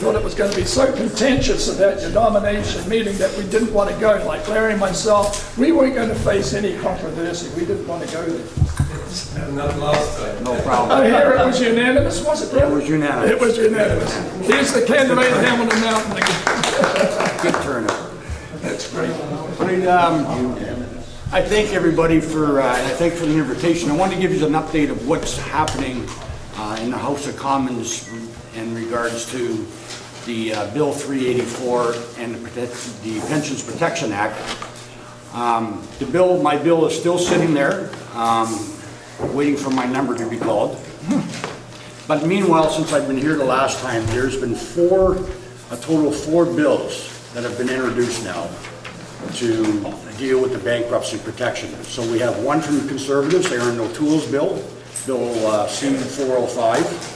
thought it was going to be so contentious about your nomination meeting that we didn't want to go. Like Larry and myself, we weren't going to face any controversy. We didn't want to go there. Not last time. No problem. I hear it was unanimous, was it? It was unanimous. It was unanimous. Here's the candidate, Hamilton Mountain again. Good turnout. That's great. I thank everybody for, I thank for the invitation. I wanted to give you an update of what's happening in the House of Commons in regards to the Bill 384 and the Pensions Protection Act. My bill is still sitting there, waiting for my number to be called. But meanwhile, since I've been here the last time, there's been a total of 4 bills that have been introduced now to deal with the bankruptcy protection. So we have one from the Conservatives, Aaron O'Toole's bill, Bill C-405.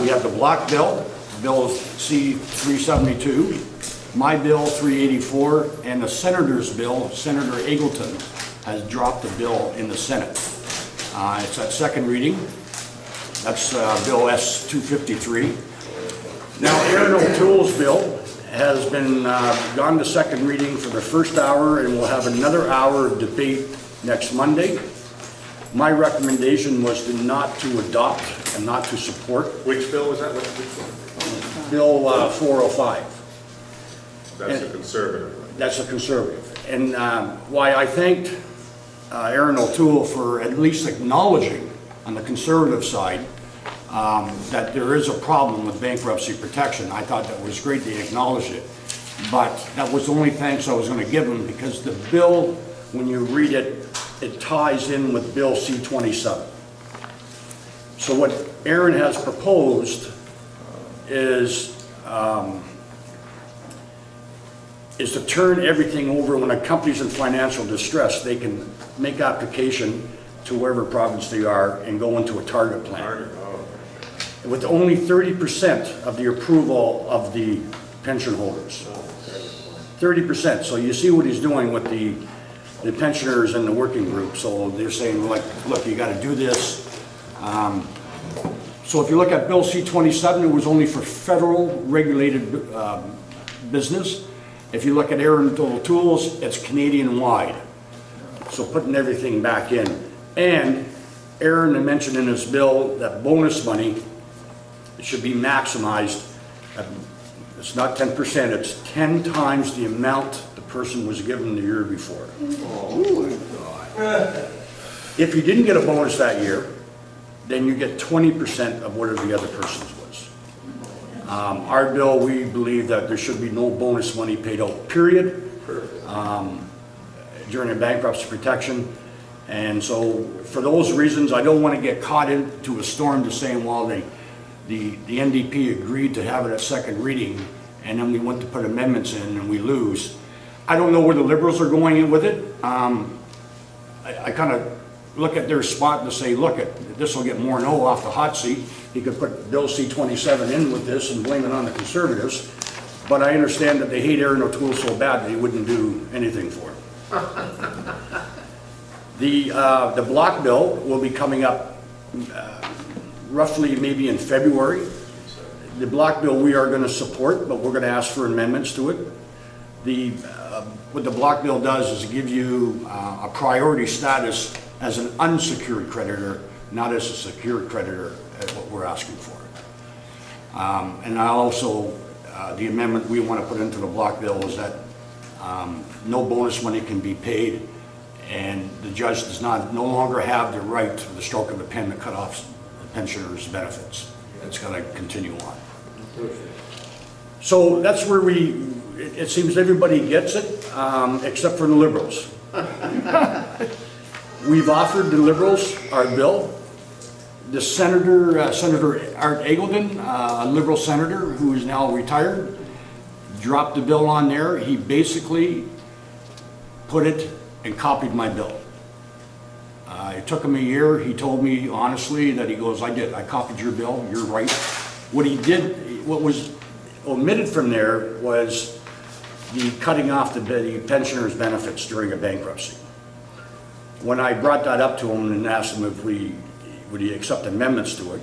We have the block bill, Bill C-372, my bill 384, and the Senator's bill, Senator Eggleton, has dropped the bill in the Senate. It's at second reading. That's Bill S-253. Now, Aaron O'Toole's bill has been gone to second reading for the first hour, and we'll have another hour of debate next Monday. My recommendation was not to adopt and not to support. Which bill was that? Which Bill 405. That's a conservative. That's a conservative. And why I thanked Aaron O'Toole for at least acknowledging on the conservative side that there is a problem with bankruptcy protection. I thought that was great they acknowledged it. But that was the only thanks I was going to give him, because the bill, when you read it, it ties in with Bill C-27. So what Aaron has proposed is to turn everything over. When a company's in financial distress, they can make application to wherever province they are and go into a target plan. With only 30% of the approval of the pension holders. 30%. So you see what he's doing with the pensioners and the working group. So they're saying, like, look, you got to do this. So if you look at Bill C-27, it was only for federal regulated business. If you look at Aaron O'Toole's, it's Canadian-wide. So putting everything back in. And Aaron mentioned in his bill that bonus money should be maximized. It's not 10%, it's 10 times the amount the person was given the year before. Oh, God. If you didn't get a bonus that year, then you get 20% of whatever the other person's was. Our bill, we believe that there should be no bonus money paid out, period, during a bankruptcy protection. And so for those reasons, I don't want to get caught into a storm to saying, well, the NDP agreed to have it at second reading, and then we went to put amendments in and we lose. I don't know where the Liberals are going in with it. I kind of look at their spot and say, look, this will get more no off the hot seat. He could put Bill C-27 in with this and blame it on the Conservatives. But I understand that they hate Aaron O'Toole so bad that he wouldn't do anything for him. The block bill will be coming up roughly maybe in February. The block bill we are going to support, but we're going to ask for amendments to it. What the block bill does is give you a priority status as an unsecured creditor, not as a secured creditor, at what we're asking for. And I also, the amendment we want to put into the block bill is that no bonus money can be paid, and the judge does no longer have the right to the stroke of a pen to cut off the pensioners' benefits. It's going to continue on. So that's where it seems everybody gets it, except for the Liberals. We've offered the Liberals our bill. The Senator Art Eggleton, a Liberal senator who is now retired, dropped the bill on there. He basically put it and copied my bill. It took him a year. He told me honestly that he goes, I copied your bill, you're right. What he did, what was omitted from there was the cutting off the pensioners' benefits during a bankruptcy. When I brought that up to him and asked him if would he accept amendments to it,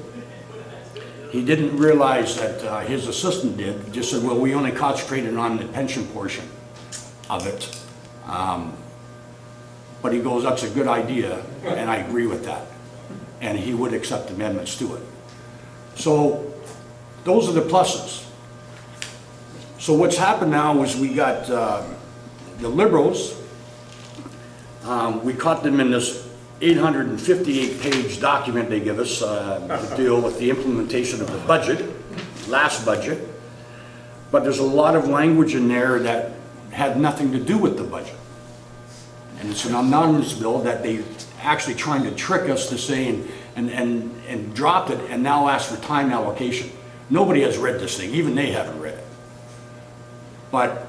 He didn't realize that his assistant did. He just said, well, we only concentrated on the pension portion of it. But he goes, that's a good idea, and I agree with that. And he would accept amendments to it. So those are the pluses. So what's happened now is we got the Liberals, we caught them in this 858-page document they give us to deal with the implementation of the budget, last budget. But there's a lot of language in there that had nothing to do with the budget. And it's an omnibus bill that they actually trying to trick us to say and dropped it and now ask for time allocation. Nobody has read this thing, even they haven't read it. But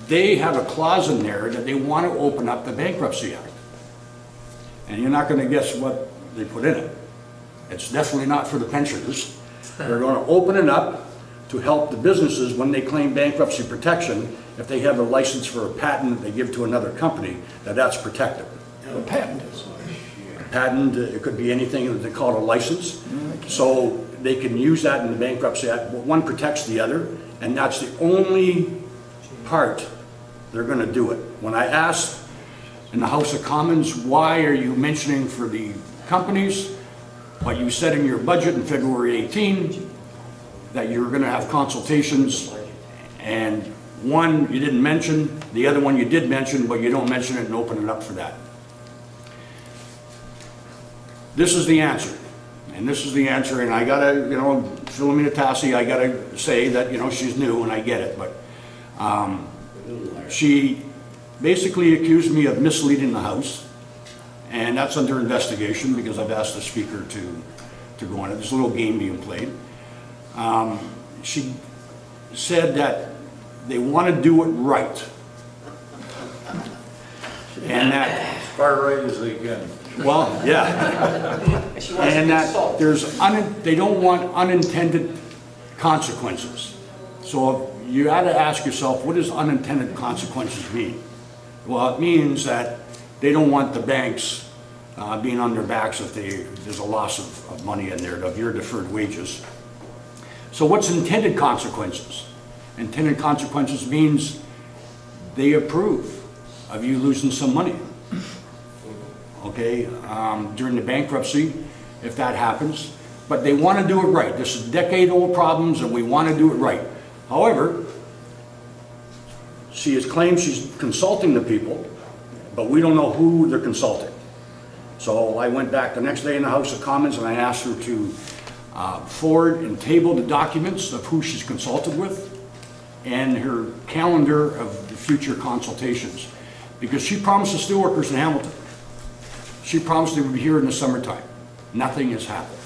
they have a clause in there that they want to open up the Bankruptcy Act. And you're not going to guess what they put in it. It's definitely not for the pensioners. They're going to open it up to help the businesses when they claim bankruptcy protection, if they have a license for a patent that they give to another company, that's protected. The patent is. Patent, it could be anything that they call a license. So they can use that in the Bankruptcy Act, but one protects the other, and that's the only part they're going to do it. When I asked in the House of Commons, why are you mentioning for the companies, but you said in your budget in February 18 that you were going to have consultations, and one you didn't mention, the other one you did mention, but you don't mention it and open it up for that. This is the answer, and this is the answer, and I gotta, Philomena Tassi, I gotta say that, she's new and I get it, but she basically accused me of misleading the House, and that's under investigation because I've asked the Speaker to go on it. There's a little game being played. She said that they want to do it right, and that As far right as they can. well, yeah, and that they don't want unintended consequences. So you got to ask yourself, what does unintended consequences mean? Well, it means that they don't want the banks being on their backs if there's a loss of money in there, of your deferred wages. So what's intended consequences? Intended consequences means they approve of you losing some money. Okay, during the bankruptcy, if that happens, but they want to do it right. This is decade-old problems, and we want to do it right. However, she has claimed she's consulting the people, but we don't know who they're consulting. So I went back the next day in the House of Commons and I asked her to forward and table the documents of who she's consulted with and her calendar of the future consultations, because she promised the steelworkers in Hamilton. She promised they would be here in the summertime. Nothing has happened.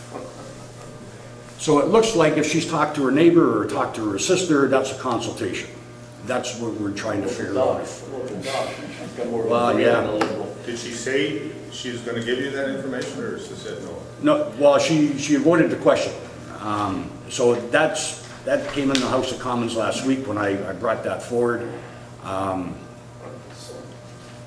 So it looks like if she's talked to her neighbor or talked to her sister, that's a consultation. That's what we're trying to figure out. Well, yeah. Did she say she's going to give you that information, or she said no? No, well, she avoided the question. So that came in the House of Commons last week when I brought that forward.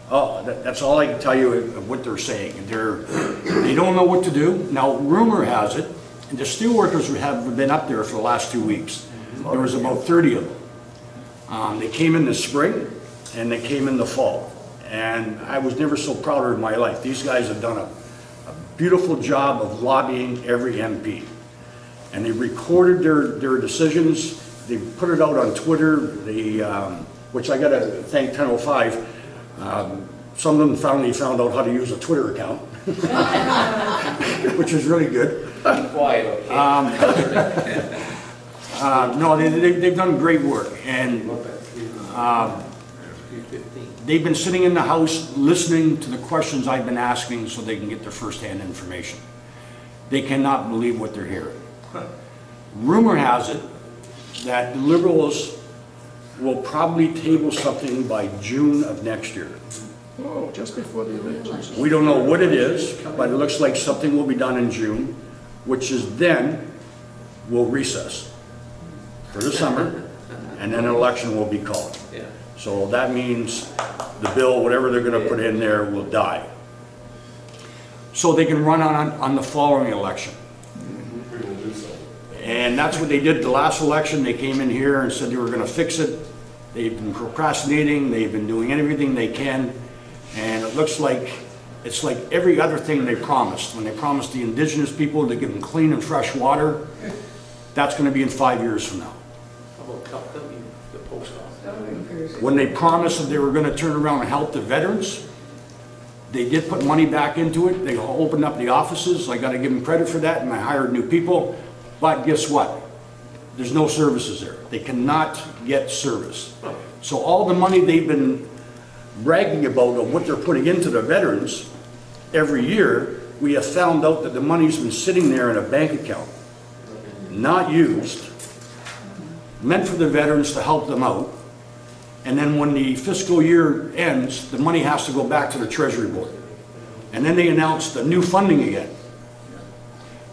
That's all I can tell you of what they're saying. They don't know what to do. Now, rumor has it, and the steelworkers have been up there for the last 2 weeks. There was about 30 of them. They came in the spring and they came in the fall. And I was never so prouder in my life. These guys have done a beautiful job of lobbying every MP. And they recorded their decisions. They put it out on Twitter, which I got to thank 1005. Some of them finally found out how to use a Twitter account, which is really good. Quiet, okay. No, they've done great work, and they've been sitting in the House listening to the questions I've been asking so they can get their first-hand information. They cannot believe what they're hearing. Rumor has it that the Liberals will probably table something by June of next year. Oh, just before the elections. We don't know what it is, but it looks like something will be done in June, which is then we'll recess for the summer, and then an election will be called. Yeah. So that means the bill, whatever they're going to put in there, will die. So they can run on the following election. And that's what they did the last election. They came in here and said they were gonna fix it. They've been procrastinating, they've been doing everything they can, and it looks like, it's like every other thing they promised. When they promised the indigenous people to give them clean and fresh water, that's gonna be in 5 years from now. How about the post office? When they promised that they were gonna turn around and help the veterans, they did put money back into it. They opened up the offices. I gotta give them credit for that, and I hired new people. But guess what? There's no services there. They cannot get service. So all the money they've been bragging about of what they're putting into the veterans every year, we have found out that the money's been sitting there in a bank account, not used, meant for the veterans to help them out. And then when the fiscal year ends, the money has to go back to the Treasury Board. And then they announced the new funding again.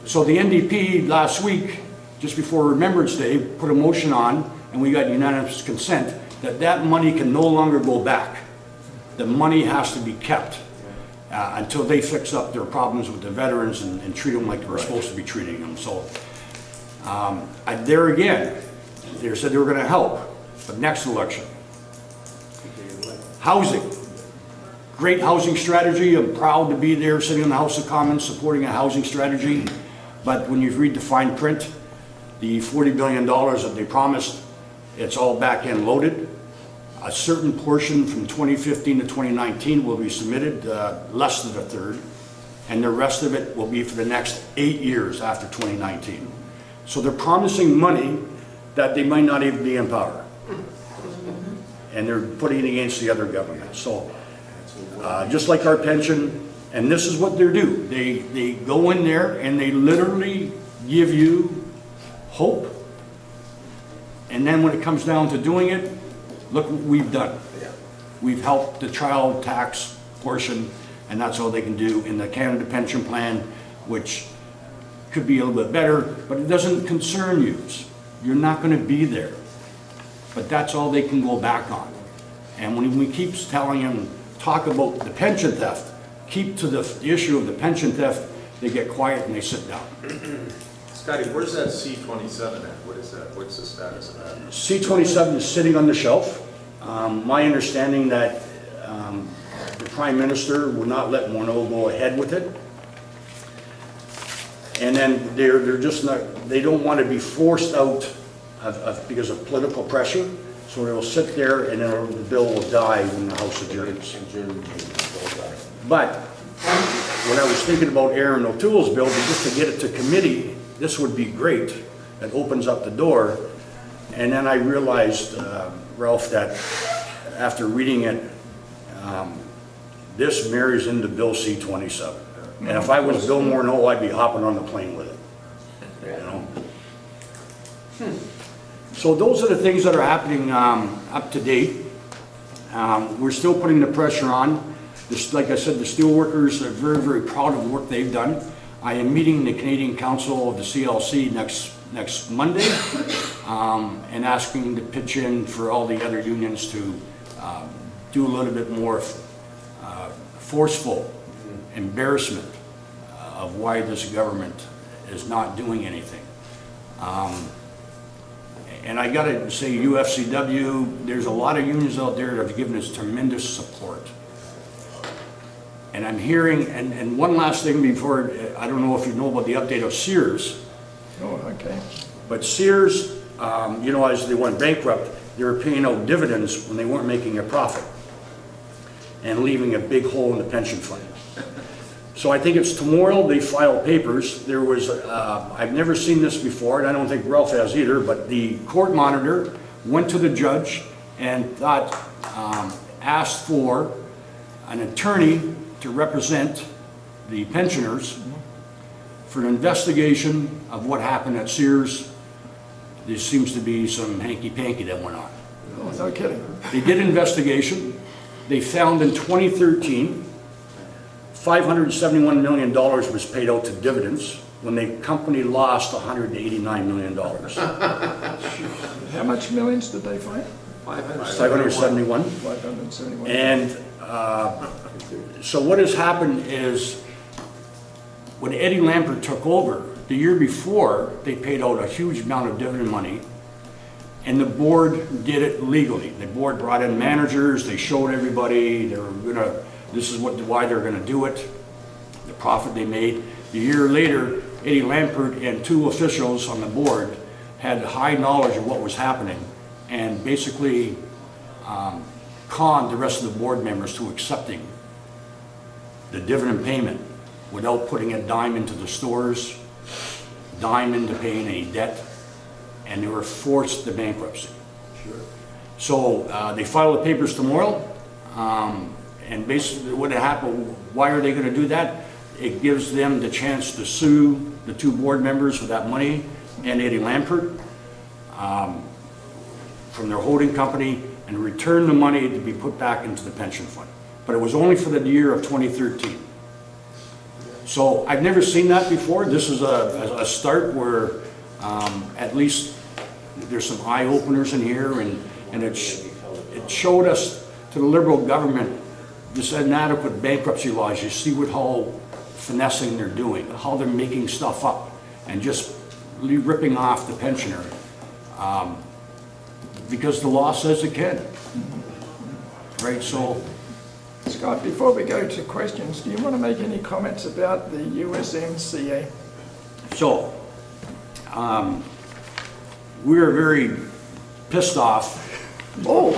So the NDP last week, just before Remembrance Day, put a motion on, and we got unanimous consent, that that money can no longer go back. The money has to be kept until they fix up their problems with the veterans and treat them like they were supposed to be treating them. So there again, they said they were going to help, but next election. Housing. Great housing strategy. I'm proud to be there sitting in the House of Commons supporting a housing strategy. But when you read the fine print, the $40 billion that they promised, it's all back end loaded. A certain portion from 2015 to 2019 will be submitted, less than a third, and the rest of it will be for the next 8 years after 2019. So they're promising money that they might not even be in power. And they're putting it against the other government. So just like our pension, and this is what they do. They go in there and they literally give you hope. And then when it comes down to doing it, look what we've done. We've helped the child tax portion, and that's all they can do in the Canada Pension Plan, which could be a little bit better, but it doesn't concern you. You're not going to be there. But that's all they can go back on. And when we keep telling them, talk about the pension theft, keep to the issue of the pension theft, they get quiet and they sit down. Scotty, where's that C-27 at? What is that? What's the status of that? C-27 is sitting on the shelf. My understanding that the Prime Minister would not let Morneau go ahead with it. And then they're just not, they don't want to be forced out because of political pressure. So it will sit there and then the bill will die when the House adjourns. But when I was thinking about Aaron O'Toole's bill, just to get it to committee, this would be great. It opens up the door. And then I realized, Ralph, that after reading it, this marries into Bill C-27. And if I was Bill Morneau, I'd be hopping on the plane with it. You know? So those are the things that are happening up to date. We're still putting the pressure on. Just like I said, the steelworkers are very, very proud of the work they've done. I am meeting the Canadian Council of the CLC next Monday and asking to pitch in for all the other unions to do a little bit more forceful embarrassment of why this government is not doing anything. And I got to say, UFCW, there's a lot of unions out there that have given us tremendous support. And I'm hearing, and one last thing before, I don't know if you know about the update of Sears. Oh, okay. But Sears, you know, as they went bankrupt, they were paying out dividends when they weren't making a profit and leaving a big hole in the pension fund. So I think it's tomorrow they file papers. There was, I've never seen this before, and I don't think Ralph has either, but the court monitor went to the judge and asked for an attorney to represent the pensioners for an investigation of what happened at Sears. There seems to be some hanky-panky that went on. Oh, no kidding. They did investigation. They found in 2013, $571 million was paid out to dividends when the company lost $189 million. How much millions did they find? 571. 571. And so what has happened is when Eddie Lampert took over, the year before, they paid out a huge amount of dividend money, and the board did it legally. The board brought in managers, they showed everybody they were gonna, this is why they're gonna do it, the profit they made. The year later, Eddie Lampert and 2 officials on the board had high knowledge of what was happening and basically conned the rest of the board members to accepting the dividend payment without putting a dime into the stores, dime into paying any debt, and they were forced to bankruptcy. Sure. So they filed the papers tomorrow, and basically what happened, why are they going to do that? It gives them the chance to sue the 2 board members for that money and Eddie Lampert from their holding company and return the money to be put back into the pension fund. But it was only for the year of 2013. So I've never seen that before. This is a start where at least there's some eye openers in here, and it showed us to the Liberal government this inadequate bankruptcy laws. You see how finessing they're doing, how they're making stuff up and just ripping off the pensioner because the law says it can. Right, so. Scott, before we go to questions, do you want to make any comments about the USMCA? So, we're very pissed off. Oh!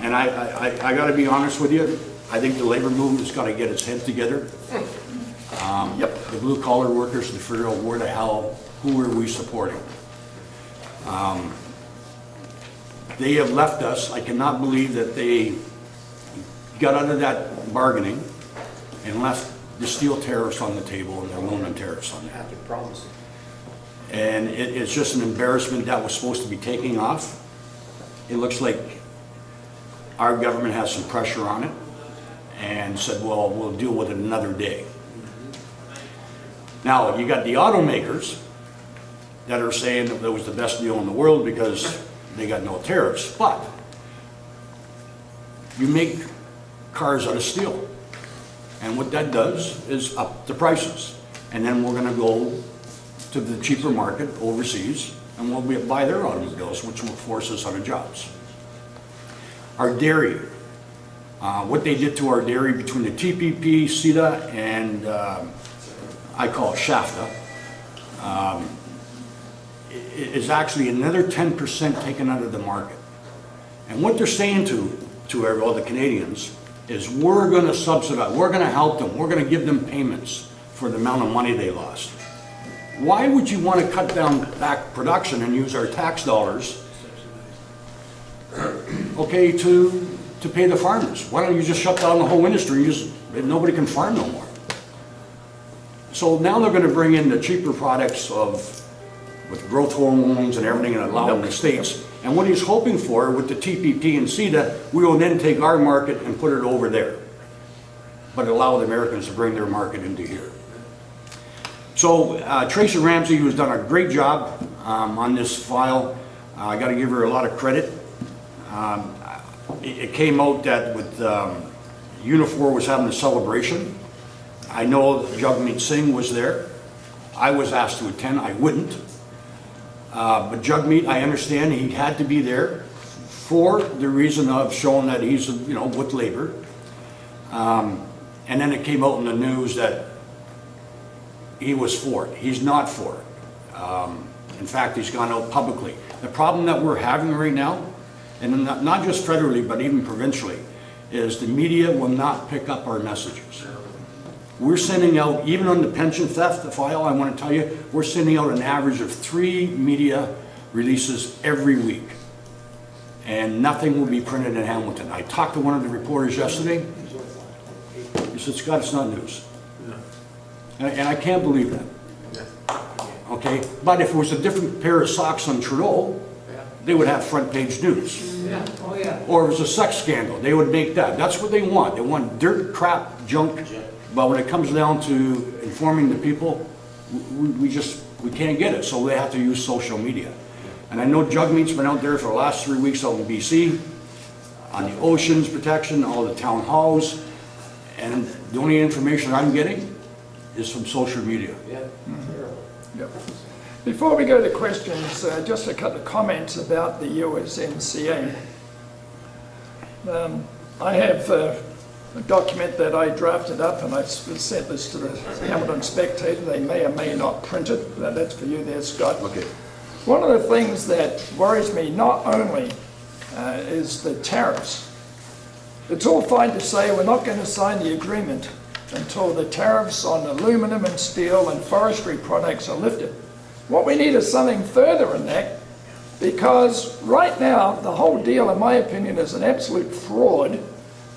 And I got to be honest with you, I think the labor movement's got to get its head together. Yep. The blue collar workers to figure out where the hell, who are we supporting? They have left us. I cannot believe that they got out of that bargaining and left the steel tariffs on the table and the aluminum tariffs on that. After promising. And it's just an embarrassment that was supposed to be taking off. It looks like our government has some pressure on it and said, well, we'll deal with it another day. Now, you got the automakers that are saying that it was the best deal in the world because they got no tariffs, but you make cars out of steel. And what that does is up the prices. And then we're gonna go to the cheaper market overseas and we'll buy their automobiles, which will force us out of jobs. Our dairy, what they did to our dairy between the TPP, CETA, and I call it SHAFTA, is actually another 10% taken out of the market. And what they're saying to all the Canadians is we're going to subsidize, we're going to help them, we're going to give them payments for the amount of money they lost. Why would you want to cut down back production and use our tax dollars, okay, to pay the farmers? Why don't you just shut down the whole industry and nobody can farm no more? So now they're going to bring in the cheaper products with growth hormones and everything and allow them in the States. And what he's hoping for with the TPP and CETA, we will then take our market and put it over there, but allow the Americans to bring their market into here. So Tracy Ramsey, who's done a great job on this file, I got to give her a lot of credit. It came out that with Unifor was having a celebration. I know Jagmeet Singh was there. I was asked to attend. I wouldn't. But Jagmeet, I understand he had to be there for the reason of showing that he's, you know, with labor. And then it came out in the news that he was for it. He's not for it. In fact, he's gone out publicly. The problem that we're having right now, and not just federally, but even provincially, is the media will not pick up our messages. We're sending out, even on the pension theft, the file, I want to tell you, we're sending out an average of 3 media releases every week. And nothing will be printed in Hamilton. I talked to one of the reporters yesterday. He said, Scott, it's not news. And I can't believe that. Okay, but if it was a different pair of socks on Trudeau, they would have front page news. Yeah. Oh, yeah. Or if it was a sex scandal, they would make that. That's what they want. They want dirt, crap, junk. But when it comes down to informing the people, we can't get it. So they have to use social media. And I know Jagmeet's been out there for the last 3 weeks out in BC on the oceans protection, all the town halls. And the only information I'm getting is from social media. Yeah, terrible. Yep. Before we go to questions, just a couple of comments about the USMCA. I have a document that I drafted up, and I sent this to the Hamilton Spectator. They may or may not print it. That's for you there, Scott. Okay. One of the things that worries me not only is the tariffs. It's all fine to say we're not going to sign the agreement until the tariffs on aluminum and steel and forestry products are lifted. What we need is something further than that, because right now the whole deal, in my opinion, is an absolute fraud,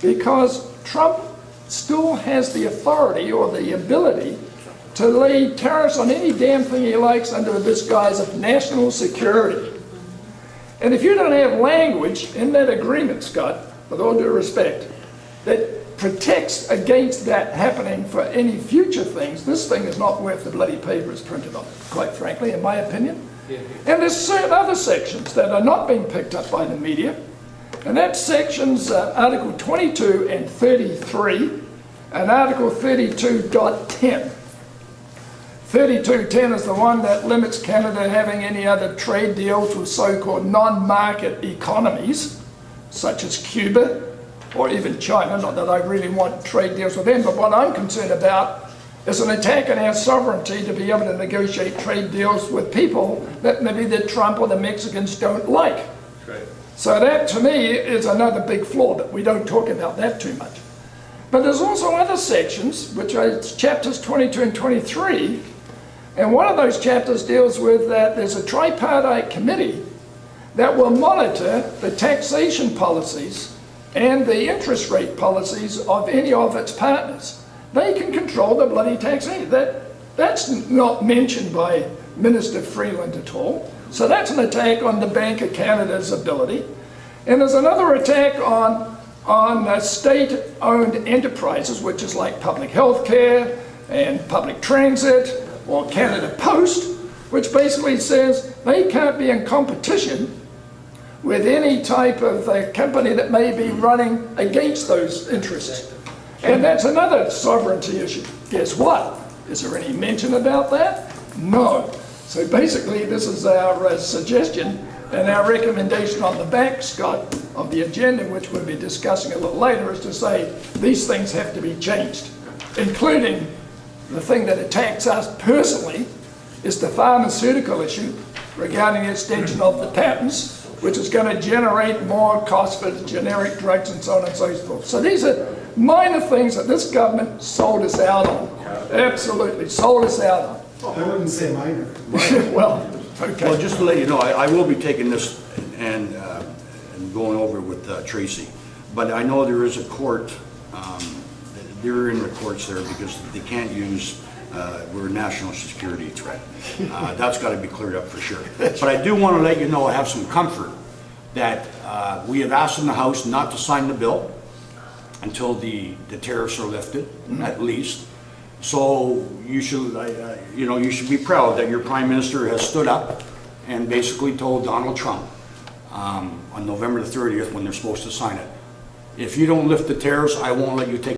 because Trump still has the authority or the ability to lay tariffs on any damn thing he likes under this guise of national security. And if you don't have language in that agreement, Scott, with all due respect, that protects against that happening for any future things, this thing is not worth the bloody paper it's printed on, quite frankly, in my opinion. And there's certain other sections that are not being picked up by the media, and that's sections Article 22 and 33 and Article 32.10. 32.10 is the one that limits Canada having any other trade deals with so-called non-market economies, such as Cuba or even China. Not that I really want trade deals with them, but what I'm concerned about is an attack on our sovereignty to be able to negotiate trade deals with people that maybe the Trump or the Mexicans don't like. Right. So that, to me, is another big flaw, but we don't talk about that too much. But there's also other sections, which are chapters 22 and 23, and one of those chapters deals with that there's a tripartite committee that will monitor the taxation policies and the interest rate policies of any of its partners. They can control the bloody taxation. That's not mentioned by Minister Freeland at all. So that's an attack on the Bank of Canada's ability. And there's another attack on state-owned enterprises, which is like public health care and public transit, or Canada Post, which basically says they can't be in competition with any type of company that may be running against those interests. And that's another sovereignty issue. Guess what? Is there any mention about that? No. So basically this is our suggestion and our recommendation on the back, Scott, of the agenda, which we'll be discussing a little later, is to say these things have to be changed, including the thing that attacks us personally is the pharmaceutical issue regarding the extension of the patents, which is going to generate more costs for generic drugs and so on and so forth. So these are minor things that this government sold us out on. Absolutely, sold us out on. I wouldn't say minor. Well, okay. Well, just to let you know, I will be taking this and going over with Tracy. But I know there is a court, they're in the courts there because they can't use, we're a national security threat. That's got to be cleared up for sure. But I do want to let you know, I have some comfort that we have asked in the House not to sign the bill until the tariffs are lifted, at least. So you should, you should be proud that your Prime Minister has stood up and basically told Donald Trump on November the 30th when they're supposed to sign it, if you don't lift the tariffs, I won't let you take